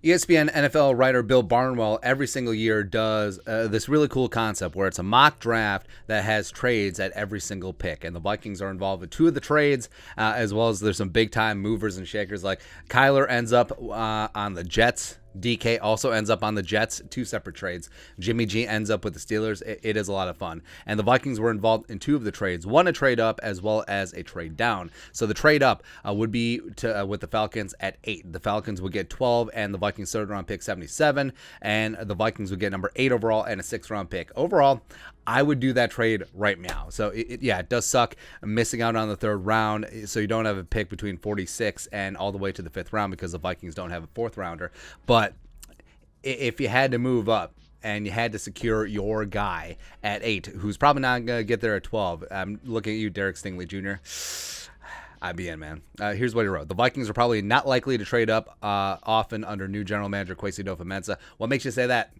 ESPN NFL writer Bill Barnwell every single year does this really cool concept where it's a mock draft that has trades at every single pick. And the Vikings are involved with two of the trades, as well as there's some big-time movers and shakers. Like Kyler ends up on the Jets. DK also ends up on the Jets, two separate trades. Jimmy G ends up with the Steelers. It is a lot of fun. And the Vikings were involved in two of the trades, one a trade up as well as a trade down. So the trade up would be with the Falcons at 8. The Falcons would get 12 and the Vikings third round pick 77. And the Vikings would get number 8 overall and a 6th round pick. Overall, I would do that trade right now. So it does suck missing out on the third round. So you don't have a pick between 46 and all the way to the 5th round because the Vikings don't have a 4th rounder. But if you had to move up and you had to secure your guy at 8, who's probably not going to get there at 12, I'm looking at you, Derek Stingley Jr., I'd be in, man. Here's what he wrote. The Vikings are probably not likely to trade up often under new general manager Kwesi Adofo-Mensah. What makes you say that?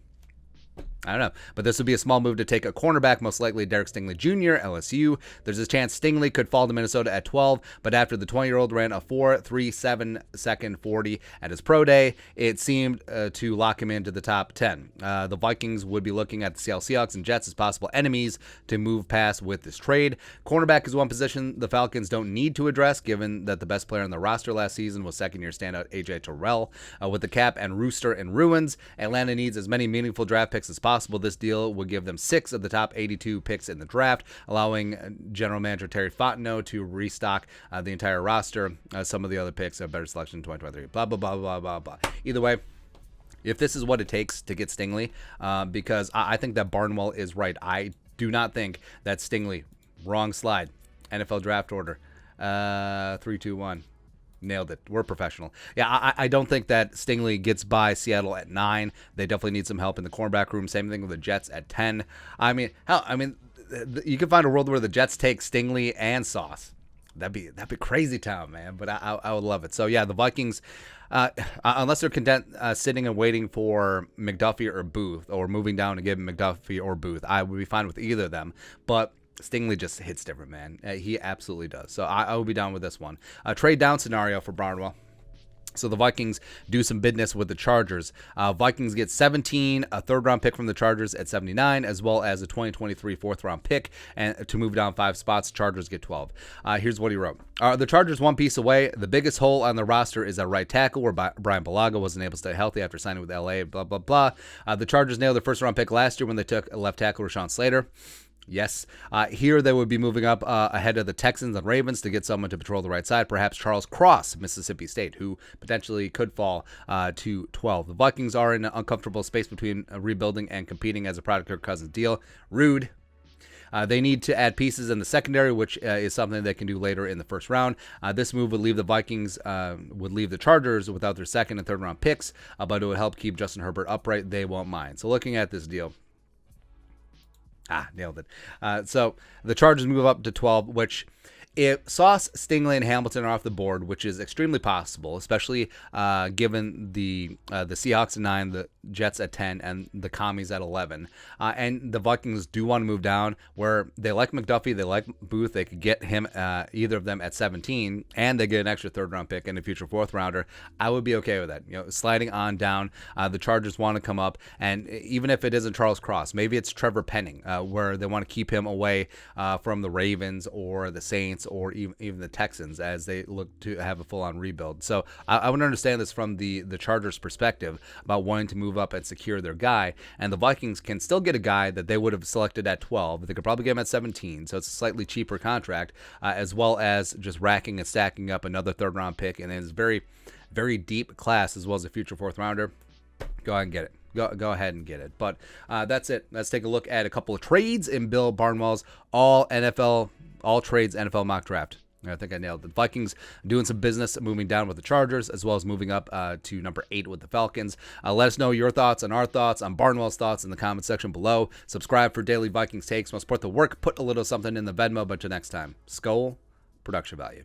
I don't know, but this would be a small move to take a cornerback, most likely Derek Stingley Jr., LSU. There's a chance Stingley could fall to Minnesota at 12, but after the 20-year-old ran a 4.37 second 40 at his pro day, it seemed to lock him into the top 10. The Vikings would be looking at the Seattle Seahawks and Jets as possible enemies to move past with this trade. Cornerback is one position the Falcons don't need to address, given that the best player on the roster last season was second-year standout A.J. Terrell. With the cap and rooster in ruins, Atlanta needs as many meaningful draft picks as possible. This deal would give them 6 of the top 82 picks in the draft, allowing general manager Terry Fontenot to restock the entire roster. Some of the other picks are better selection in 2023. Blah, blah, blah, blah, blah, blah. Either way, if this is what it takes to get Stingley, because I think that Barnwell is right. I do not think that Stingley, wrong slide, NFL draft order, 3, 2, 1. Nailed it. We're professional. Yeah, I don't think that Stingley gets by Seattle at 9. They definitely need some help in the cornerback room. Same thing with the Jets at 10. I mean, you can find a world where the Jets take Stingley and Sauce. That'd be crazy town, man. But I would love it. So yeah, the Vikings, unless they're content sitting and waiting for McDuffie or Booth, or moving down to give McDuffie or Booth, I would be fine with either of them. But Stingley just hits different, man. He absolutely does. So I will be down with this one. A trade down scenario for Barnwell. So the Vikings do some business with the Chargers. Vikings get 17, a third-round pick from the Chargers at 79, as well as a 2023 fourth-round pick. And to move down 5 spots, Chargers get 12. Here's what he wrote. The Chargers one piece away. The biggest hole on the roster is at right tackle, where Brian Bulaga wasn't able to stay healthy after signing with LA, blah, blah, blah. The Chargers nailed their first-round pick last year when they took left tackle Rashawn Slater. Yes. Here they would be moving up ahead of the Texans and Ravens to get someone to patrol the right side, perhaps Charles Cross, Mississippi State, who potentially could fall to 12. The Vikings are in an uncomfortable space between rebuilding and competing as a product of Kirk Cousins' deal. Rude. They need to add pieces in the secondary, which is something they can do later in the first round. This move would leave the Vikings, would leave the Chargers without their second and third round picks, but it would help keep Justin Herbert upright. They won't mind. So looking at this deal, nailed it. So the Chargers move up to 12, which if Sauce, Stingley, and Hamilton are off the board, which is extremely possible, especially given the Seahawks at 9, the Jets at 10, and the Commies at 11, and the Vikings do want to move down, where they like McDuffie, they like Booth, they could get him, either of them at 17, and they get an extra third-round pick and a future fourth-rounder, I would be okay with that. Sliding on down, the Chargers want to come up, and even if it isn't Charles Cross, maybe it's Trevor Penning, where they want to keep him away from the Ravens or the Saints or even the Texans as they look to have a full-on rebuild. So I would understand this from the Chargers' perspective about wanting to move up and secure their guy, and the Vikings can still get a guy that they would have selected at 12. They could probably get him at 17, so it's a slightly cheaper contract, as well as just racking and stacking up another third-round pick, and it's very, very deep class as well as a future fourth-rounder. Go ahead and get it. Go ahead and get it. But that's it. Let's take a look at a couple of trades in Bill Barnwell's all trades NFL mock draft. I think I nailed it. The Vikings doing some business, moving down with the Chargers, as well as moving up to number 8 with the Falcons. Let us know your thoughts on our thoughts, on Barnwell's thoughts in the comment section below. Subscribe for daily Vikings takes. Want to support the work, put a little something in the Venmo. But until next time, Skol, production value.